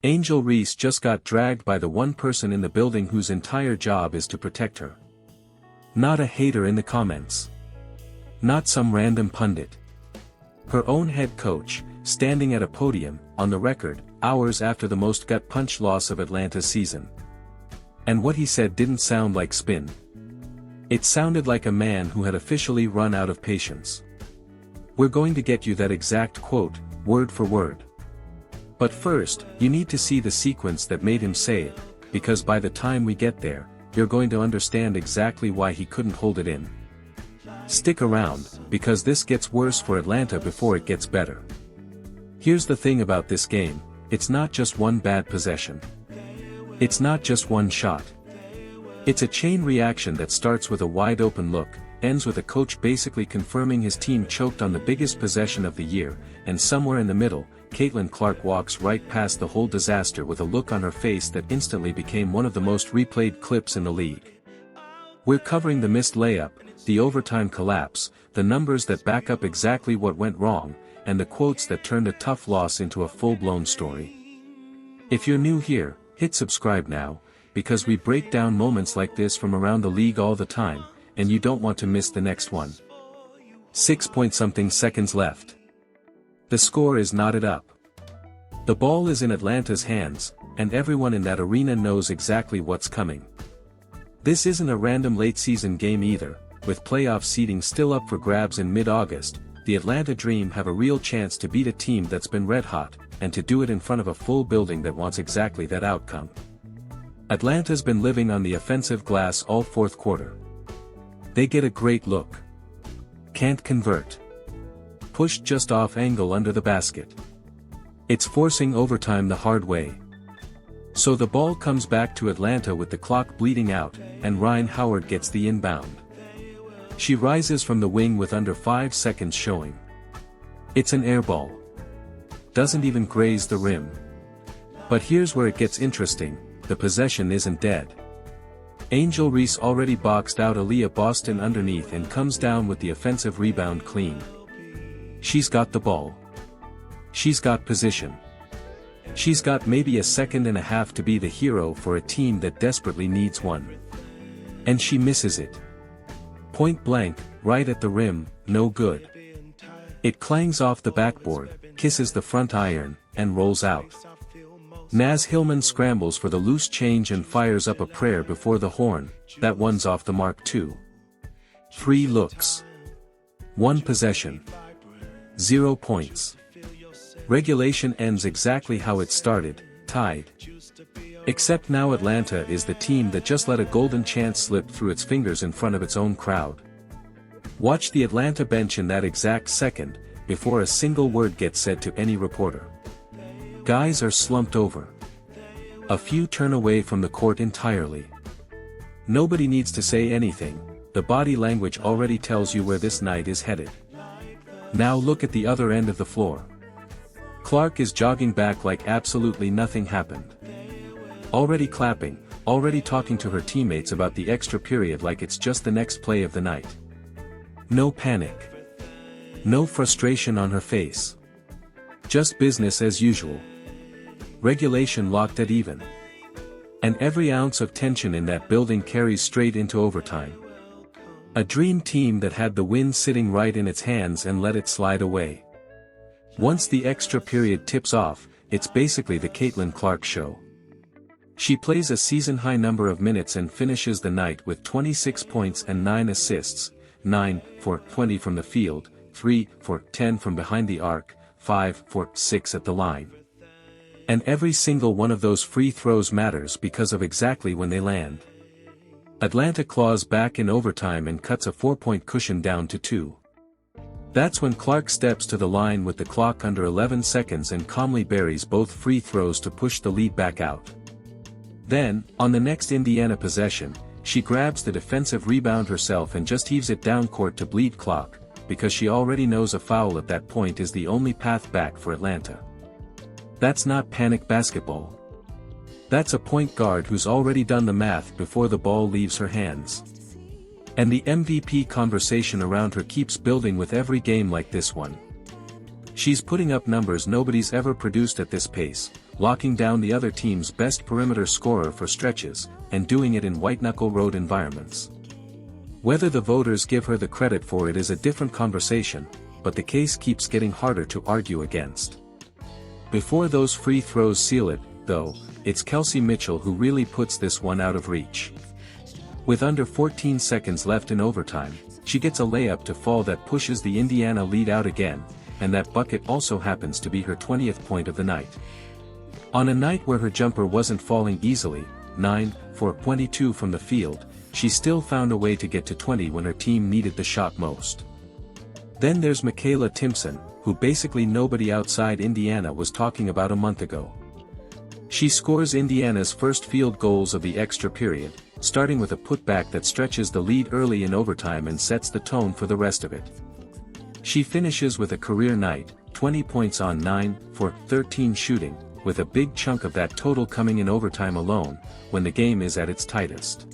Angel Reese just got dragged by the one person in the building whose entire job is to protect her. Not a hater in the comments. Not some random pundit. Her own head coach, standing at a podium, on the record, hours after the most gut-punch loss of Atlanta's season. And what he said didn't sound like spin. It sounded like a man who had officially run out of patience. We're going to get you that exact quote, word for word. But first, you need to see the sequence that made him say it, because by the time we get there, you're going to understand exactly why he couldn't hold it in. Stick around, because this gets worse for Atlanta before it gets better. Here's the thing about this game, it's not just one bad possession. It's not just one shot. It's a chain reaction that starts with a wide-open look, ends with a coach basically confirming his team choked on the biggest possession of the year, and somewhere in the middle, Caitlin Clark walks right past the whole disaster with a look on her face that instantly became one of the most replayed clips in the league. We're covering the missed layup, the overtime collapse, the numbers that back up exactly what went wrong, and the quotes that turned a tough loss into a full-blown story. If you're new here, hit subscribe now, because we break down moments like this from around the league all the time, and you don't want to miss the next one. 6-point-something seconds left. The score is knotted up. The ball is in Atlanta's hands, and everyone in that arena knows exactly what's coming. This isn't a random late-season game either, with playoff seeding still up for grabs in mid-August. The Atlanta Dream have a real chance to beat a team that's been red-hot, and to do it in front of a full building that wants exactly that outcome. Atlanta's been living on the offensive glass all fourth quarter. They get a great look. Can't convert. Pushed just off angle under the basket. It's forcing overtime the hard way. So the ball comes back to Atlanta with the clock bleeding out, and Rhyne Howard gets the inbound. She rises from the wing with under 5 seconds showing. It's an air ball. Doesn't even graze the rim. But here's where it gets interesting, the possession isn't dead. Angel Reese already boxed out Aliyah Boston underneath and comes down with the offensive rebound clean. She's got the ball. She's got position. She's got maybe a second and a half to be the hero for a team that desperately needs one. And she misses it. Point blank, right at the rim, no good. It clangs off the backboard, kisses the front iron, and rolls out. Naz Hillman scrambles for the loose change and fires up a prayer before the horn. That one's off the mark too. 3 looks. 1 possession. 0 points. Regulation ends exactly how it started, tied. Except now Atlanta is the team that just let a golden chance slip through its fingers in front of its own crowd. Watch the Atlanta bench in that exact second, before a single word gets said to any reporter. Guys are slumped over. A few turn away from the court entirely. Nobody needs to say anything, the body language already tells you where this night is headed. Now look at the other end of the floor. Clark is jogging back like absolutely nothing happened. Already clapping, already talking to her teammates about the extra period like it's just the next play of the night. No panic. No frustration on her face. Just business as usual. Regulation locked at even. And every ounce of tension in that building carries straight into overtime. A dream team that had the win sitting right in its hands and let it slide away. Once the extra period tips off, it's basically the Caitlin Clark show. She plays a season-high number of minutes and finishes the night with 26 points and 9 assists, 9 for 20 from the field, 3 for 10 from behind the arc, 5 for 6 at the line. And every single one of those free throws matters because of exactly when they land. Atlanta claws back in overtime and cuts a 4-point cushion down to 2. That's when Clark steps to the line with the clock under 11 seconds and calmly buries both free throws to push the lead back out. Then, on the next Indiana possession, she grabs the defensive rebound herself and just heaves it down court to bleed clock, because she already knows a foul at that point is the only path back for Atlanta. That's not panic basketball. That's a point guard who's already done the math before the ball leaves her hands. And the MVP conversation around her keeps building with every game like this one. She's putting up numbers nobody's ever produced at this pace, locking down the other team's best perimeter scorer for stretches, and doing it in white-knuckle road environments. Whether the voters give her the credit for it is a different conversation, but the case keeps getting harder to argue against. Before those free throws seal it, though, it's Kelsey Mitchell who really puts this one out of reach. With under 14 seconds left in overtime, she gets a layup to fall that pushes the Indiana lead out again, and that bucket also happens to be her 20th point of the night. On a night where her jumper wasn't falling easily, 9 for 22 from the field, she still found a way to get to 20 when her team needed the shot most. Then there's Michaela Timpson, who basically nobody outside Indiana was talking about a month ago. She scores Indiana's first field goals of the extra period, starting with a putback that stretches the lead early in overtime and sets the tone for the rest of it. She finishes with a career night, 20 points on 9 for 13 shooting, with a big chunk of that total coming in overtime alone, when the game is at its tightest.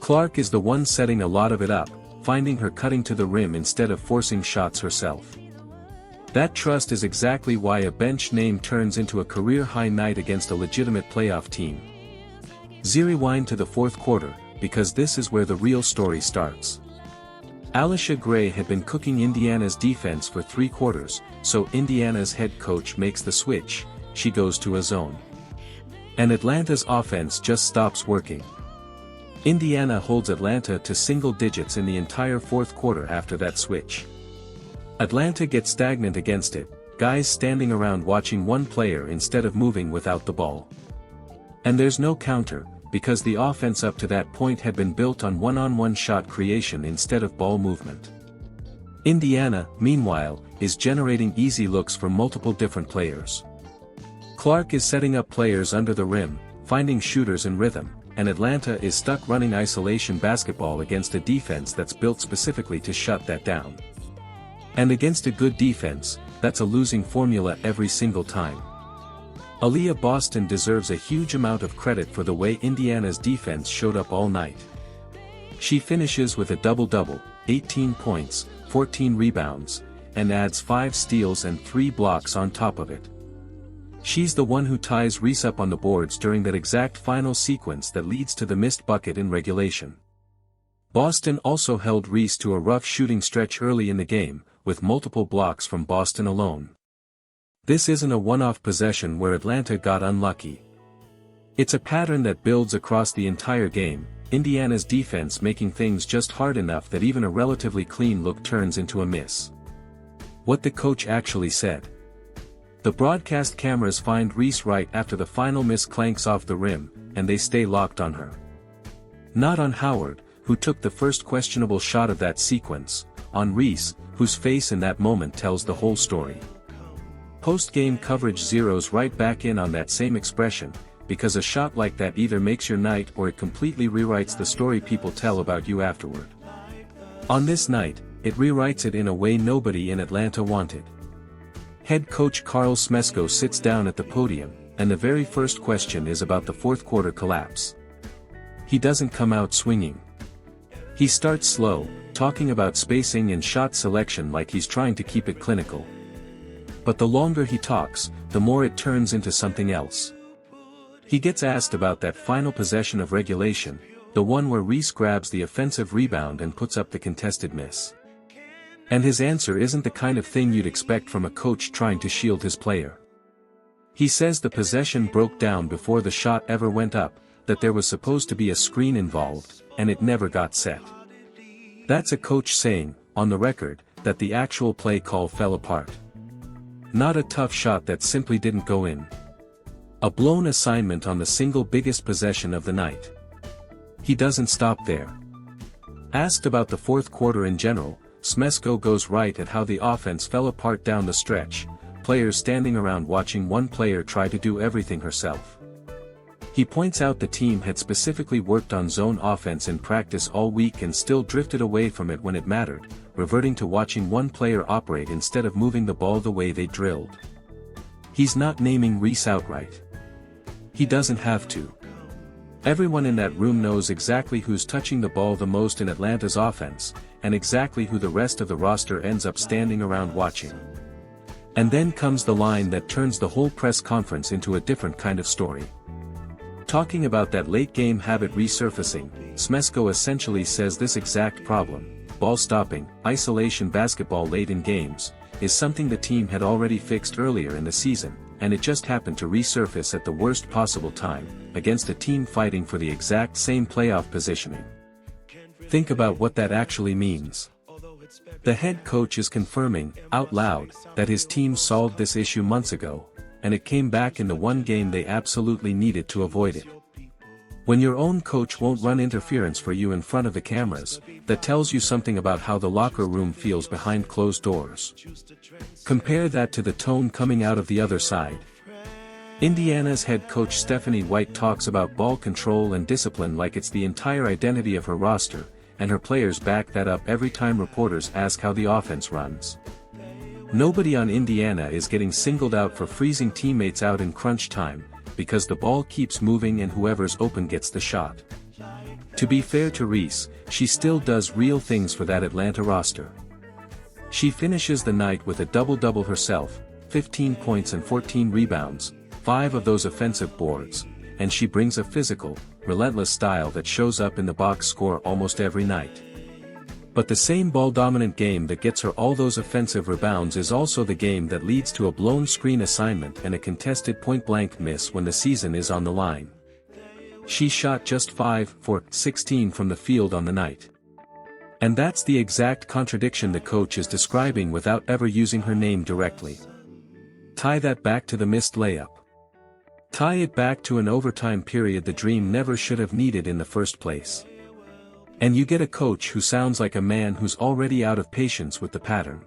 Clark is the one setting a lot of it up, finding her cutting to the rim instead of forcing shots herself. That trust is exactly why a bench name turns into a career-high night against a legitimate playoff team. Rewind to the fourth quarter, because this is where the real story starts. Aliyah Gray had been cooking Indiana's defense for 3 quarters, so Indiana's head coach makes the switch. She goes to a zone. And Atlanta's offense just stops working. Indiana holds Atlanta to single digits in the entire fourth quarter after that switch. Atlanta gets stagnant against it, guys standing around watching one player instead of moving without the ball. And there's no counter, because the offense up to that point had been built on one-on-one shot creation instead of ball movement. Indiana, meanwhile, is generating easy looks from multiple different players. Clark is setting up players under the rim, finding shooters in rhythm, and Atlanta is stuck running isolation basketball against a defense that's built specifically to shut that down. And against a good defense, that's a losing formula every single time. Aliyah Boston deserves a huge amount of credit for the way Indiana's defense showed up all night. She finishes with a double-double, 18 points, 14 rebounds, and adds 5 steals and 3 blocks on top of it. She's the one who ties Reese up on the boards during that exact final sequence that leads to the missed bucket in regulation. Boston also held Reese to a rough shooting stretch early in the game, with multiple blocks from Boston alone. This isn't a one-off possession where Atlanta got unlucky. It's a pattern that builds across the entire game, Indiana's defense making things just hard enough that even a relatively clean look turns into a miss. What the coach actually said. The broadcast cameras find Reese right after the final miss clanks off the rim, and they stay locked on her. Not on Howard, who took the first questionable shot of that sequence, on Reese, whose face in that moment tells the whole story. Post-game coverage zeroes right back in on that same expression, because a shot like that either makes your night or it completely rewrites the story people tell about you afterward. On this night, it rewrites it in a way nobody in Atlanta wanted. Head coach Karl Smesko sits down at the podium, and the very first question is about the fourth quarter collapse. He doesn't come out swinging. He starts slow, talking about spacing and shot selection like he's trying to keep it clinical. But the longer he talks, the more it turns into something else. He gets asked about that final possession of regulation, the one where Reese grabs the offensive rebound and puts up the contested miss. And his answer isn't the kind of thing you'd expect from a coach trying to shield his player. He says the possession broke down before the shot ever went up, that there was supposed to be a screen involved, and it never got set. That's a coach saying, on the record, that the actual play call fell apart. Not a tough shot that simply didn't go in. A blown assignment on the single biggest possession of the night. He doesn't stop there. Asked about the fourth quarter in general, Smesko goes right at how the offense fell apart down the stretch, players standing around watching one player try to do everything herself. He points out the team had specifically worked on zone offense in practice all week and still drifted away from it when it mattered, reverting to watching one player operate instead of moving the ball the way they drilled. He's not naming Reese outright. He doesn't have to. Everyone in that room knows exactly who's touching the ball the most in Atlanta's offense, and exactly who the rest of the roster ends up standing around watching. And then comes the line that turns the whole press conference into a different kind of story. Talking about that late-game habit resurfacing, Smesko essentially says this exact problem, ball stopping, isolation basketball late in games, is something the team had already fixed earlier in the season, and it just happened to resurface at the worst possible time, against a team fighting for the exact same playoff positioning. Think about what that actually means. The head coach is confirming, out loud, that his team solved this issue months ago, and it came back in the one game they absolutely needed to avoid it. When your own coach won't run interference for you in front of the cameras, that tells you something about how the locker room feels behind closed doors. Compare that to the tone coming out of the other side. Indiana's head coach Stephanie White talks about ball control and discipline like it's the entire identity of her roster, and her players back that up every time reporters ask how the offense runs. Nobody on Indiana is getting singled out for freezing teammates out in crunch time, because the ball keeps moving and whoever's open gets the shot. To be fair to Reese, she still does real things for that Atlanta roster. She finishes the night with a double-double herself, 15 points and 14 rebounds, 5 of those offensive boards, and she brings a physical, relentless style that shows up in the box score almost every night. But the same ball-dominant game that gets her all those offensive rebounds is also the game that leads to a blown screen assignment and a contested point-blank miss when the season is on the line. She shot just 5 for 16 from the field on the night. And that's the exact contradiction the coach is describing without ever using her name directly. Tie that back to the missed layup. Tie it back to an overtime period the Dream never should have needed in the first place. And you get a coach who sounds like a man who's already out of patience with the pattern.